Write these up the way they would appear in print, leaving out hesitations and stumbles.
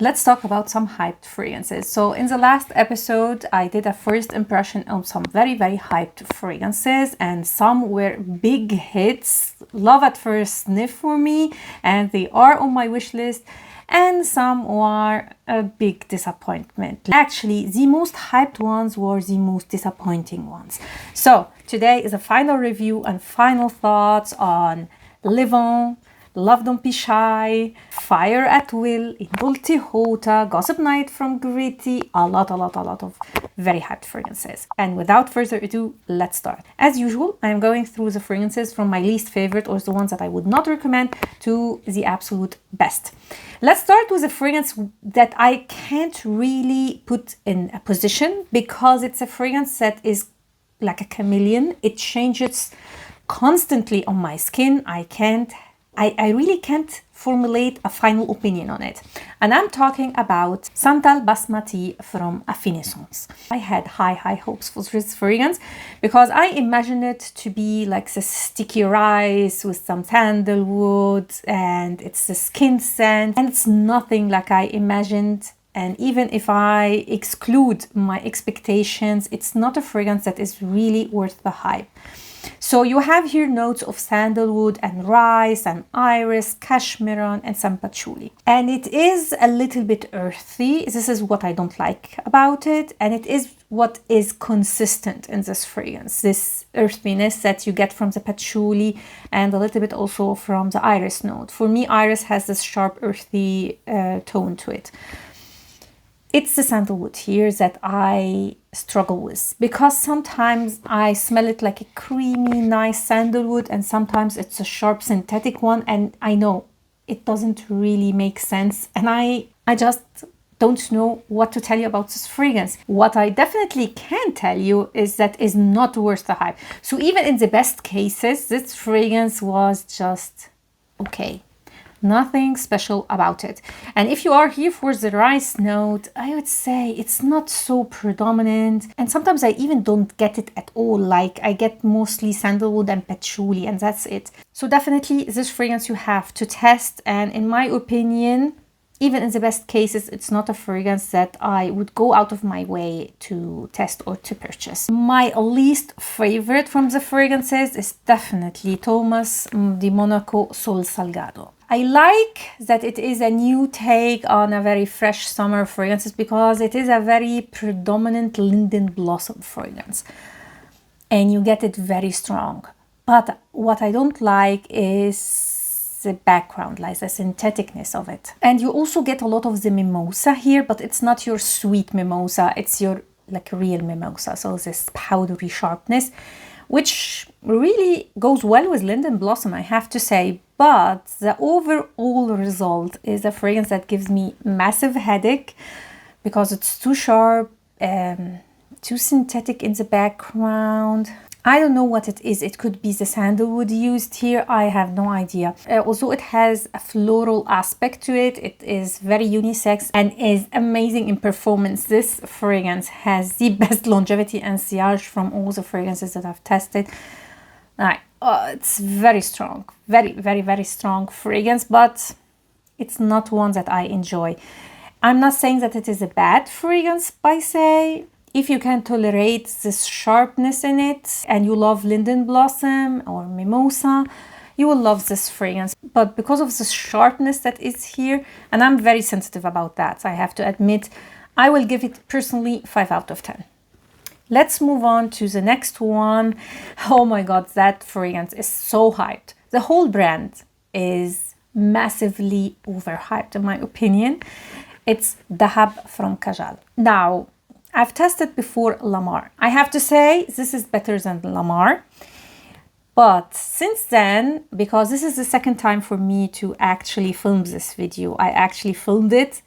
Let's talk about some hyped fragrances. So in the last episode, I did a first impression on some very, very hyped fragrances, and some were big hits, love at first sniff for me, and they are on my wish list. And some were a big disappointment. Actually, the most hyped ones were the most disappointing ones. So today is a final review and final thoughts on Levant, Love Don't Be Shy, Fire at Will, Indult Tihota, Gossip Night from Gritti, a lot of very hyped fragrances. And without further ado, let's start. As usual, I'm going through the fragrances from my least favorite, or the ones that I would not recommend, to the absolute best. Let's start with a fragrance that I can't really put in a position, because it's a fragrance that is like a chameleon. It changes constantly on my skin. I really can't formulate a final opinion on it. And I'm talking about Santal Basmati from Affinescence. I had high hopes for this fragrance because I imagined it to be like the sticky rice with some sandalwood, and it's the skin scent, and it's nothing like I imagined. And even if I exclude my expectations, it's not a fragrance that is really worth the hype. So you have here notes of sandalwood and rice and iris, cashmere and some patchouli. And it is a little bit earthy. This is what I don't like about it. And it is what is consistent in this fragrance. This earthiness that you get from the patchouli and a little bit also from the iris note. For me, iris has this sharp earthy tone to it. It's the sandalwood here that I struggle with, because sometimes I smell it like a creamy, nice sandalwood, and sometimes it's a sharp synthetic one, and I know it doesn't really make sense, and I just don't know what to tell you about this fragrance. What I definitely can tell you is that it's not worth the hype. So even in the best cases, this fragrance was just okay. Nothing special about it. And if you are here for the rice note, I would say it's not so predominant. And sometimes I even don't get it at all. Like I get mostly sandalwood and patchouli, and that's it. So definitely this fragrance you have to test. And in my opinion, even in the best cases, it's not a fragrance that I would go out of my way to test or to purchase. My least favorite from the fragrances is definitely Thomas di Monaco Sol Salgado. I like that it is a new take on a very fresh summer fragrances, because it is a very predominant linden blossom fragrance. And you get it very strong. But what I don't like is the background, like the syntheticness of it. And you also get a lot of the mimosa here, but it's not your sweet mimosa, it's your like real mimosa. So this powdery sharpness, which really goes well with linden blossom, I have to say. But the overall result is a fragrance that gives me massive headache, because it's too sharp, too synthetic in the background. I don't know what it is. It could be the sandalwood used here. I have no idea. Also, it has a floral aspect to it. It is very unisex and is amazing in performance. This fragrance has the best longevity and sillage from all the fragrances that I've tested. It's very strong, very strong fragrance, but it's not one that I enjoy. I'm not saying that it is a bad fragrance by say. If you can tolerate this sharpness in it and you love linden blossom or mimosa, you will love this fragrance. But because of the sharpness that is here, and I'm very sensitive about that, I have to admit, I will give it personally 5 out of 10. Let's move on to the next one. Oh my God, that fragrance is so hyped. The whole brand is massively overhyped in my opinion. It's Dahab from Kajal. Now, I've tested before Lamar. I have to say this is better than Lamar. But since then, because this is the second time for me to actually film this video, I actually filmed it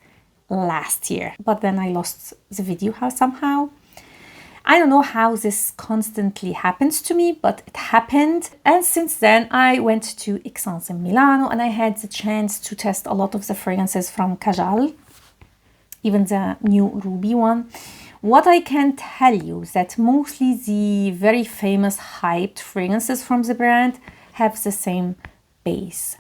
last year, but then I lost the video somehow. I don't know how this constantly happens to me, but it happened. And since then, I went to Xerjoff in Milano, and I had the chance to test a lot of the fragrances from Kajal, even the new Ruby one. What I can tell you is that mostly the very famous hyped fragrances from the brand have the same base.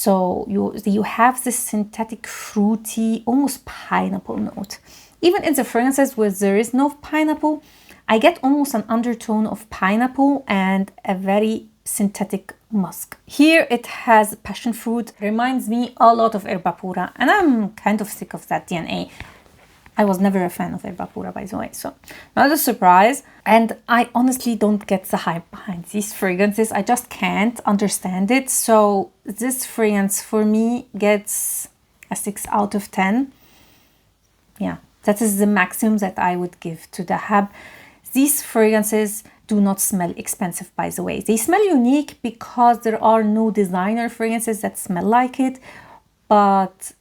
So you have this synthetic, fruity, almost pineapple note. Even in the fragrances where there is no pineapple, I get almost an undertone of pineapple and a very synthetic musk. Here it has passion fruit, reminds me a lot of Erba Pura, and I'm kind of sick of that DNA. I was never a fan of Erba Pura, by the way, so not a surprise. And I honestly don't get the hype behind these fragrances. I just can't understand it. So this fragrance for me gets a 6 out of 10. Yeah, that is the maximum that I would give to Dahab. These fragrances do not smell expensive, by the way. They smell unique because there are no designer fragrances that smell like it. But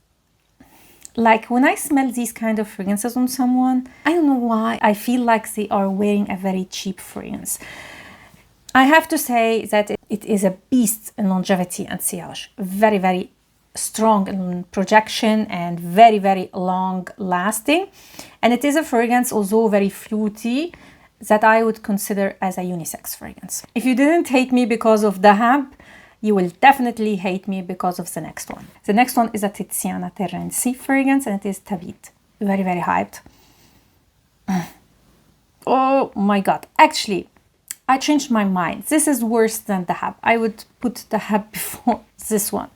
like when I smell these kind of fragrances on someone, I don't know why, I feel like they are wearing a very cheap fragrance. I have to say that it is a beast in longevity and sillage. Very, very strong in projection and very, very long lasting. And it is a fragrance, although very fruity, that I would consider as a unisex fragrance. If you didn't hate me because of Dahab, you will definitely hate me because of the next one. The next one is a Tiziana Terenzi fragrance, and it is Tabit. Very, very hyped. Oh my god. Actually, I changed my mind. This is worse than Dahab. I would put Dahab before this one.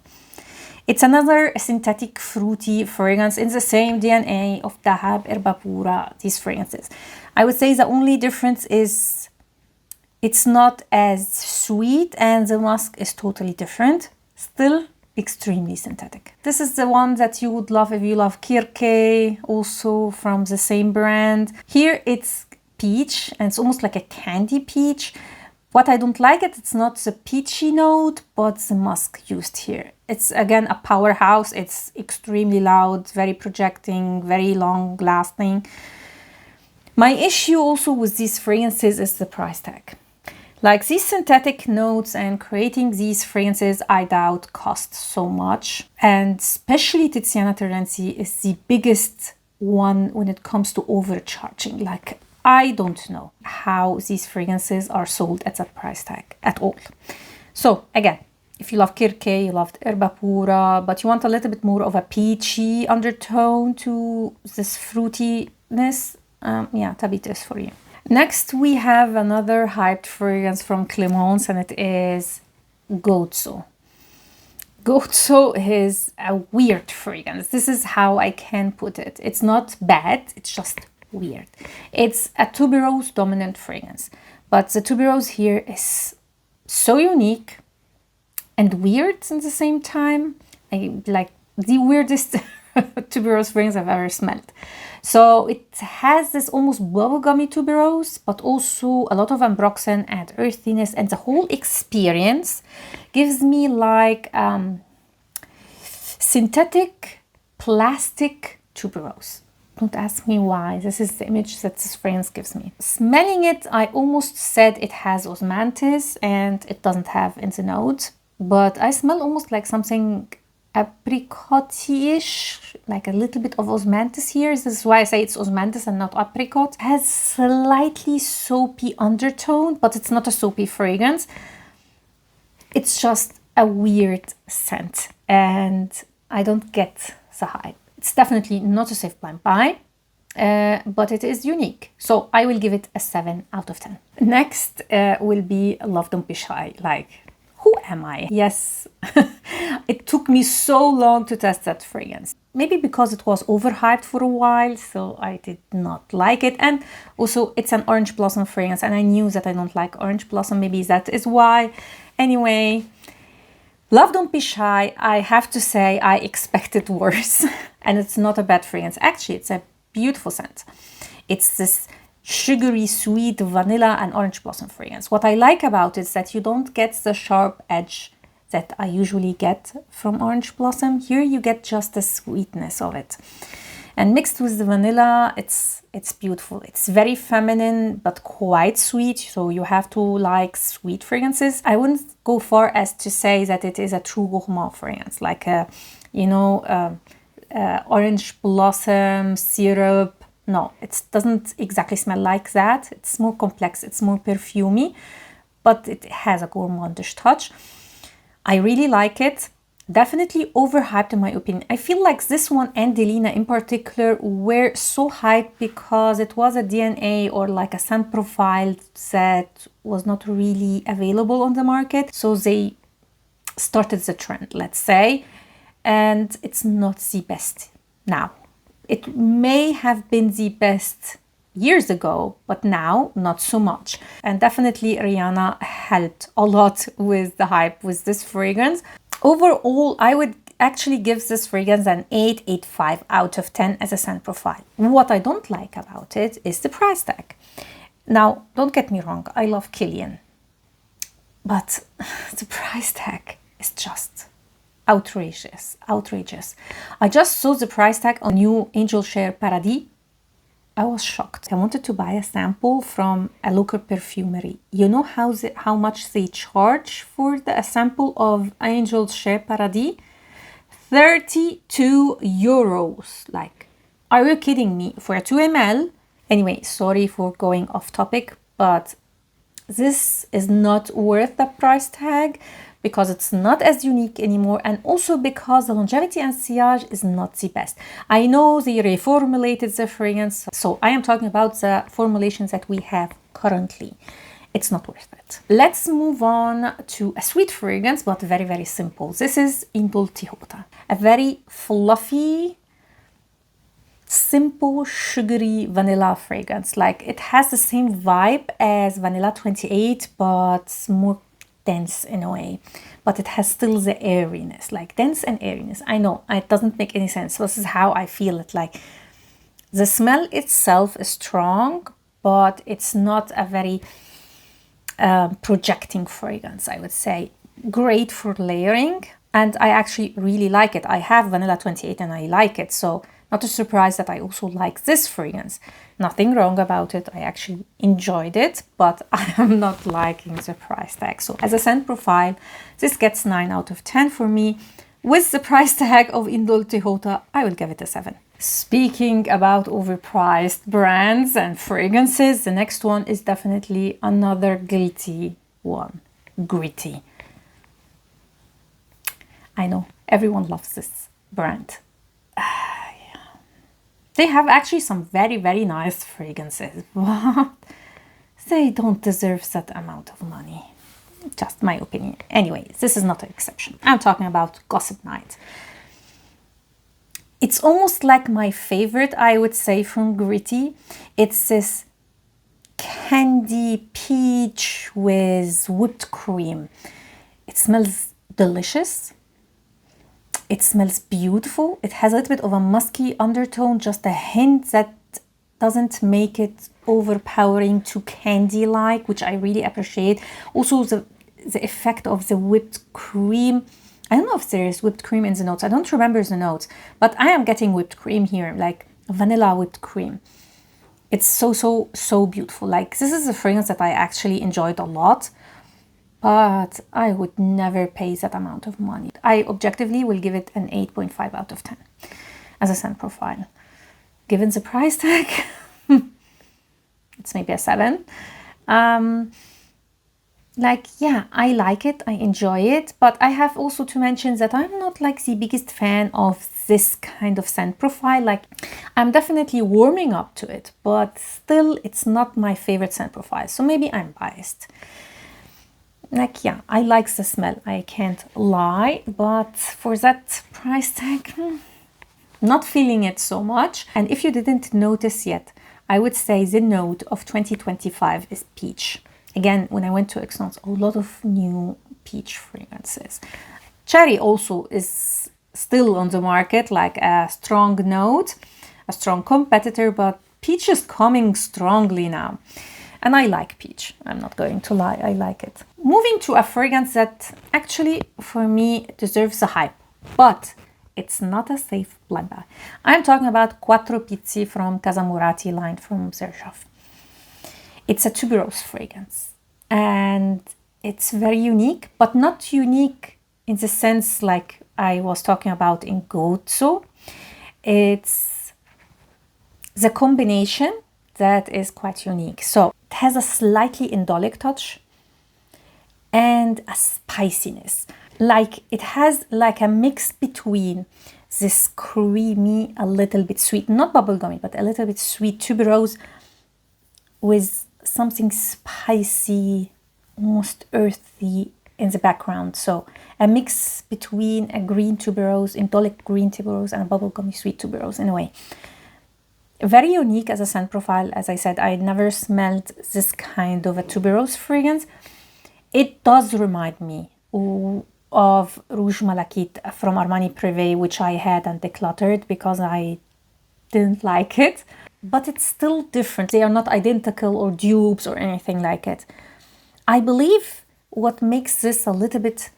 It's another synthetic fruity fragrance in the same DNA of Dahab, Erba Pura, these fragrances. I would say the only difference is it's not as sweet and the musk is totally different. Still extremely synthetic. This is the one that you would love if you love Kirke, also from the same brand. Here it's peach and it's almost like a candy peach. What I don't like it's not the peachy note, but the musk used here. It's again a powerhouse. It's extremely loud, very projecting, very long lasting. My issue also with these fragrances is the price tag. Like these synthetic notes and creating these fragrances, I doubt cost so much. And especially Tiziana Terenzi is the biggest one when it comes to overcharging. Like I don't know how these fragrances are sold at that price tag at all. So again, if you love Kirke, you loved Erba Pura, but you want a little bit more of a peachy undertone to this fruitiness, yeah, Tabit is for you. Next, we have another hyped fragrance from Clemence, and it is Gozo. Gozo is a weird fragrance. This is how I can put it. It's not bad, it's just weird. It's a tuberose dominant fragrance, but the tuberose here is so unique and weird at the same time. Like the weirdest tuberose fragrance I've ever smelled. So it has this almost bubblegummy tuberose, but also a lot of ambroxan and earthiness, and the whole experience gives me like synthetic plastic tuberose. Don't ask me why. This is the image that this fragrance gives me. Smelling it, I almost said it has osmanthus, and it doesn't have in the notes, but I smell almost like something apricot-ish, like a little bit of osmanthus here. This is why I say it's osmanthus and not apricot. It has slightly soapy undertone, but it's not a soapy fragrance. It's just a weird scent, and I don't get the hype. It's definitely not a safe blind buy, but it is unique. So I will give it a 7 out of 10. Next will be Love Don't Be Shy. Like, who am I? Yes, it took me so long to test that fragrance. Maybe because it was overhyped for a while, so I did not like it. And also it's an orange blossom fragrance, and I knew that I don't like orange blossom. Maybe that is why. Anyway, Love Don't Be Shy, I have to say I expected worse. And it's not a bad fragrance. Actually, it's a beautiful scent. It's this sugary, sweet vanilla and orange blossom fragrance. What I like about it is that you don't get the sharp edge that I usually get from orange blossom. Here you get just the sweetness of it. And mixed with the vanilla, it's beautiful. It's very feminine, but quite sweet. So you have to like sweet fragrances. I wouldn't go far as to say that it is a true gourmand fragrance, like a, orange blossom syrup. No, it doesn't exactly smell like that. It's more complex, it's more perfumey, but it has a gourmandish touch. I really like it. Definitely overhyped in my opinion. I feel like this one and Delina in particular were so hyped because it was a DNA or like a scent profile that was not really available on the market. So they started the trend, let's say, and it's not the best now. It may have been the best years ago, but now not so much. And definitely Rihanna helped a lot with the hype with this fragrance. Overall, I would actually give this fragrance an 8.85 out of 10 as a scent profile. What I don't like about it is the price tag. Now, don't get me wrong, I love Kilian, but the price tag is just outrageous. I just saw the price tag on new Angel Share Paradis. I was shocked. I wanted to buy a sample from a local perfumery. You know how much they charge for a sample of Angel Share Paradis? 32 euros. Like, are you kidding me? For a 2 ml? Anyway, sorry for going off topic, but this is not worth the price tag because it's not as unique anymore, and also because the longevity and sillage is not the best. I know they reformulated the fragrance, so I am talking about the formulations that we have currently. It's not worth it. Let's move on to a sweet fragrance, but very, very simple. This is Indult Tihota. A very fluffy, simple, sugary vanilla fragrance. Like, it has the same vibe as Vanilla 28, but more dense in a way, but it has still the airiness, like dense and airiness. I know it doesn't make any sense. This is how I feel it. Like, the smell itself is strong, but it's not a very projecting fragrance, I would say. Great for layering, and I actually really like it. I have Vanilla 28 and I like it, so not a surprise that I also like this fragrance. Nothing wrong about it. I actually enjoyed it, but I am not liking the price tag. So as a scent profile, this gets 9 out of 10 for me. With the price tag of Indult Tihota, I will give it a 7. Speaking about overpriced brands and fragrances, the next one is definitely another Gritti one. Gritti. I know, everyone loves this brand. They have actually some very, very nice fragrances, but they don't deserve that amount of money. Just my opinion. Anyway, this is not an exception. I'm talking about Gossip Night. It's almost like my favorite, I would say, from Gritti. It's this candy peach with whipped cream. It smells delicious. It smells beautiful. It has a little bit of a musky undertone, just a hint that doesn't make it overpowering too candy-like, which I really appreciate. Also, the effect of the whipped cream. I don't know if there is whipped cream in the notes. I don't remember the notes, but I am getting whipped cream here, like vanilla whipped cream. It's so beautiful. Like, this is a fragrance that I actually enjoyed a lot, but I would never pay that amount of money. I objectively will give it an 8.5 out of 10 as a scent profile. Given the price tag, it's maybe a 7. Like, yeah, I like it, I enjoy it, but I have also to mention that I'm not like the biggest fan of this kind of scent profile. Like, I'm definitely warming up to it, but still it's not my favorite scent profile, so maybe I'm biased. Like, yeah, I like the smell, I can't lie, but for that price tag, not feeling it so much. And if you didn't notice yet, I would say the note of 2025 is peach. Again, when I went to Excellence, a lot of new peach fragrances. Cherry also is still on the market, like a strong note, a strong competitor, but peach is coming strongly now. And I like peach, I'm not going to lie, I like it. Moving to a fragrance that actually, for me, deserves a hype, but it's not a safe bloodbath. I'm talking about Quattro Pizzi from Casa Murati line from Xerjoff. It's a tuberose fragrance, and it's very unique, but not unique in the sense like I was talking about in Gozo. It's the combination that is quite unique. So it has a slightly indolic touch and a spiciness. Like it has like a mix between this creamy, a little bit sweet, not bubblegummy, but a little bit sweet tuberose with something spicy, almost earthy in the background. So a mix between a green tuberose, Indult green tuberose, and a bubblegummy sweet tuberose in a way. Very unique as a scent profile. As I said, I never smelled this kind of a tuberose fragrance. It does remind me of Rouge Malachite from Armani Privé, which I had and decluttered because I didn't like it. But it's still different. They are not identical or dupes or anything like it. I believe what makes this a little bit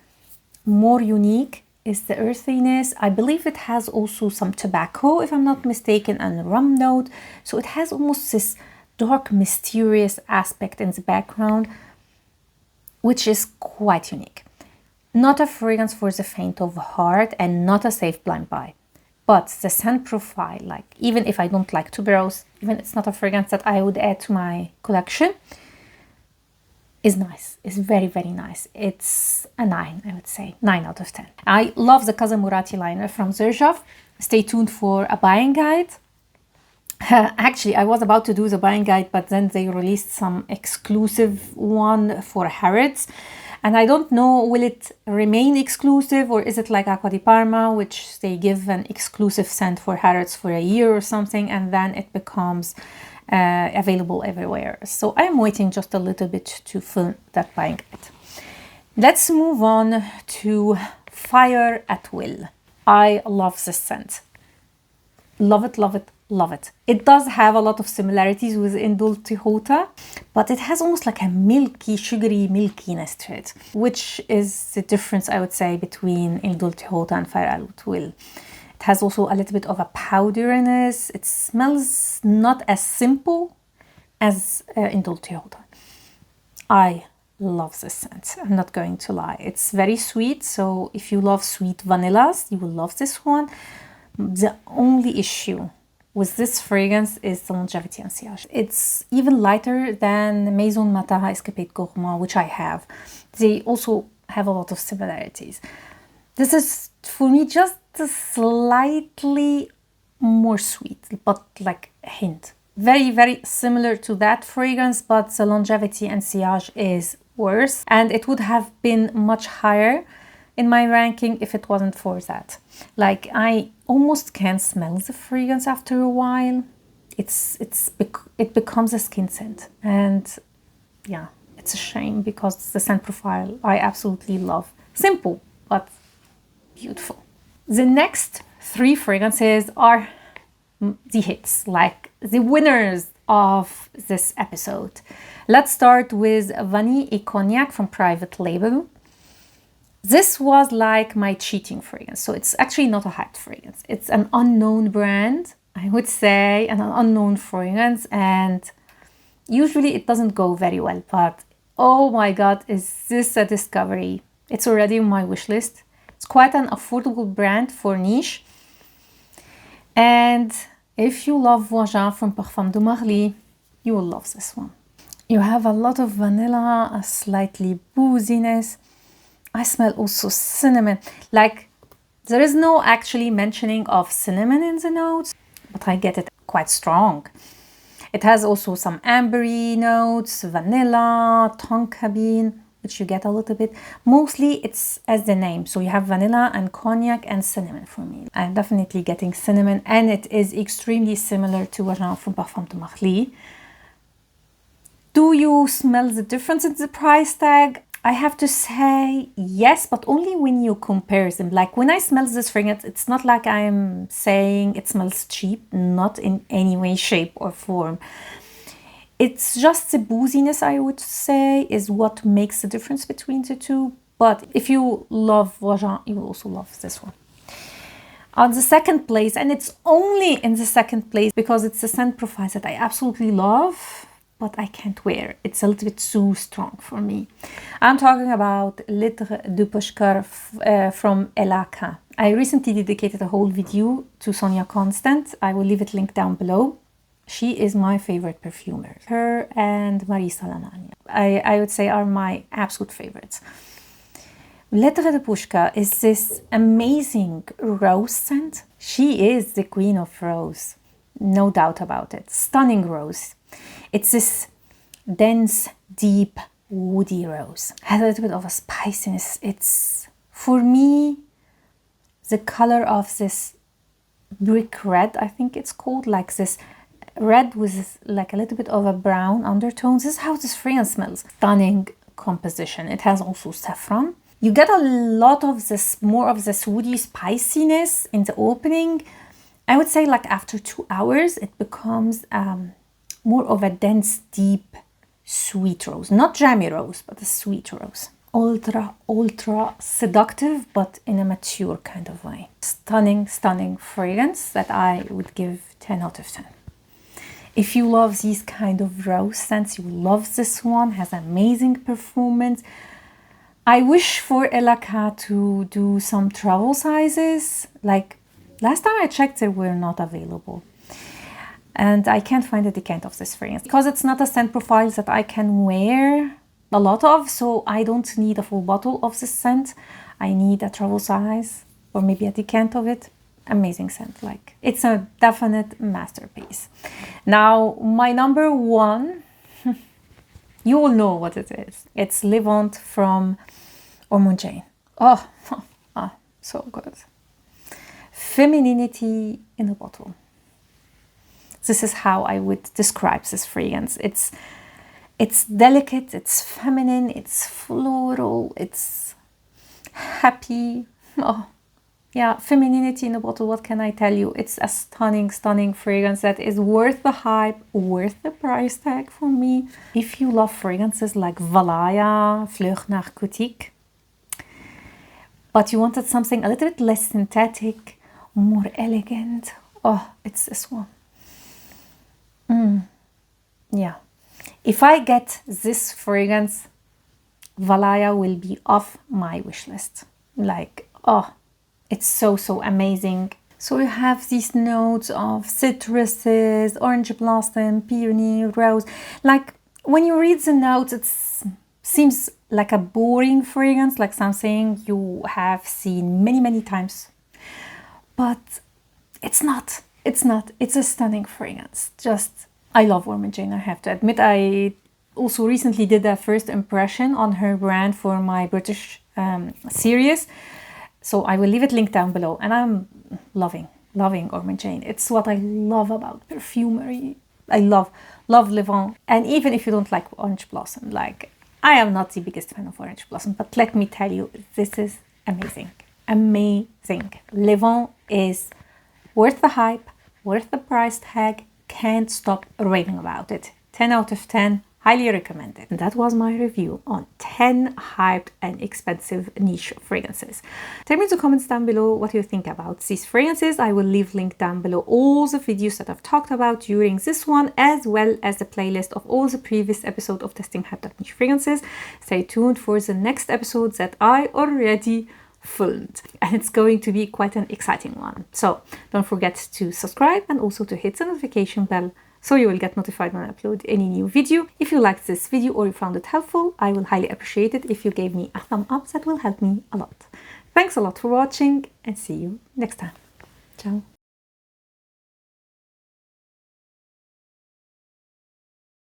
more unique is the earthiness. I believe it has also some tobacco, if I'm not mistaken, and a rum note. So it has almost this dark, mysterious aspect in the background, which is quite unique. Not a fragrance for the faint of heart and not a safe blind buy. But the scent profile, like even if I don't like tuberose, even it's not a fragrance that I would add to my collection, is nice. It's very, very nice. It's a 9, I would say. 9 out of 10. I love the Casa Murati liner from Xerjoff. Stay tuned for a buying guide. Actually, I was about to do the buying guide, but then they released some exclusive one for Harrods. And I don't know, will it remain exclusive or is it like Acqua di Parma, which they give an exclusive scent for Harrods for a year or something, and then it becomes available everywhere. So I'm waiting just a little bit to film that buying guide. Let's move on to Fire at Will. I love this scent. Love it, love it, love it. It does have a lot of similarities with Indult Tihota, but it has almost like a milky, sugary milkiness to it, which is the difference, I would say, between Indult Tihota and Fire at Will. It has also a little bit of a powderiness. It smells not as simple as Indult Tihota. I love this scent. I'm not going to lie. It's very sweet. So if you love sweet vanillas, you will love this one. The only issue with this fragrance is the longevity and sillage. It's even lighter than Maison Mata Escapade Gourmand, which I have. They also have a lot of similarities. This is, for me, just slightly more sweet, but like a hint. Very, very similar to that fragrance, but the longevity and sillage is worse. And it would have been much higher in my ranking if it wasn't for that. Like, I almost can't smell the fragrance after a while. It becomes a skin scent. And yeah, it's a shame because the scent profile I absolutely love. Simple, but beautiful. The next 3 fragrances are the hits, like the winners of this episode. Let's start with Vanille et Cognac from Private Label. This was like my cheating fragrance. So it's actually not a hyped fragrance. It's an unknown brand, I would say, an unknown fragrance. And usually it doesn't go very well, but oh my God, is this a discovery? It's already on my wish list. It's quite an affordable brand for niche. And if you love Voisin from Parfum de Marly, you will love this one. You have a lot of vanilla, a slightly booziness. I smell also cinnamon. Like, there is no actually mentioning of cinnamon in the notes, but I get it quite strong. It has also some ambery notes, vanilla, tonka bean, which you get a little bit. Mostly it's as the name. So you have vanilla and cognac and cinnamon for me. I'm definitely getting cinnamon, and it is extremely similar to Voisin from Parfum de Marly. Do you smell the difference in the price tag? I have to say yes, but only when you compare them. Like when I smell this fragrance, it's not like I'm saying it smells cheap, not in any way, shape or form. It's just the booziness, I would say, is what makes the difference between the two. But if you love Voisin, you will also love this one. On the second place, and it's only in the second place because it's a scent profile that I absolutely love, but I can't wear. It's a little bit too strong for me. I'm talking about Lettre de Pushkar from Elaka. I recently dedicated a whole video to Sonia Constant. I will leave it linked down below. She is my favorite perfumer. Her and Marisa Lanania, I would say, are my absolute favorites. Lettre de Pushkar is this amazing rose scent. She is the queen of rose, no doubt about it. Stunning rose. It's this dense, deep, woody rose. Has a little bit of a spiciness. It's, for me, the color of this brick red, I think it's called, like this red with like a little bit of a brown undertones. This is how this fragrance smells. Stunning composition. It has also saffron. You get a lot of this, more of this woody spiciness in the opening. I would say like after 2 hours, it becomes more of a dense, deep, sweet rose. Not jammy rose, but a sweet rose. Ultra, ultra seductive, but in a mature kind of way. Stunning, stunning fragrance that I would give 10 out of 10. If you love these kind of rose scents, you love this one. Has amazing performance. I wish for Elaka to do some travel sizes. Like last time I checked, they were not available. And I can't find a decant of this fragrance because it's not a scent profile that I can wear a lot of. So I don't need a full bottle of this scent. I need a travel size or maybe a decant of it. Amazing scent. Like it's a definite masterpiece. Now, my number one, you all know what it is. It's Levant from Ormonde. Oh, so good. Femininity in a bottle. This is how I would describe this fragrance. It's delicate, it's feminine, it's floral, it's happy. Oh, yeah, femininity in a bottle, what can I tell you? It's a stunning, stunning fragrance that is worth the hype, worth the price tag for me. If you love fragrances like Valaya, Fleur Narcotique, but you wanted something a little bit less synthetic, more elegant, oh, it's this one. Yeah. If I get this fragrance, Valaya will be off my wish list. Like, oh, it's so, so amazing. So you have these notes of citruses, orange blossom, peony, rose. Like when you read the notes, it seems like a boring fragrance, like something you have seen many, many times. But it's not. It's not. It's a stunning fragrance. Just, I love Ormonde, I have to admit. I also recently did a first impression on her brand for my British series. So I will leave it linked down below. And I'm loving Ormonde. It's what I love about perfumery. I love Levant. And even if you don't like orange blossom, like I am not the biggest fan of orange blossom, but let me tell you, this is amazing. Amazing. Levant is worth the hype, worth the price tag. Can't stop raving about it. 10 out of 10. Highly recommended. And that was my review on 10 hyped and expensive niche fragrances. Tell me in the comments down below what you think about these fragrances. I will leave linked down below all the videos that I've talked about during this one, as well as the playlist of all the previous episodes of testing hyped up niche fragrances. Stay tuned for the next episodes that I already filmed, and it's going to be quite an exciting one. So don't forget to subscribe and also to hit the notification bell so you will get notified when I upload any new video. If you liked this video or you found it helpful, I will highly appreciate it if you gave me a thumb up. That will help me a lot. Thanks a lot for watching and see you next time. Ciao.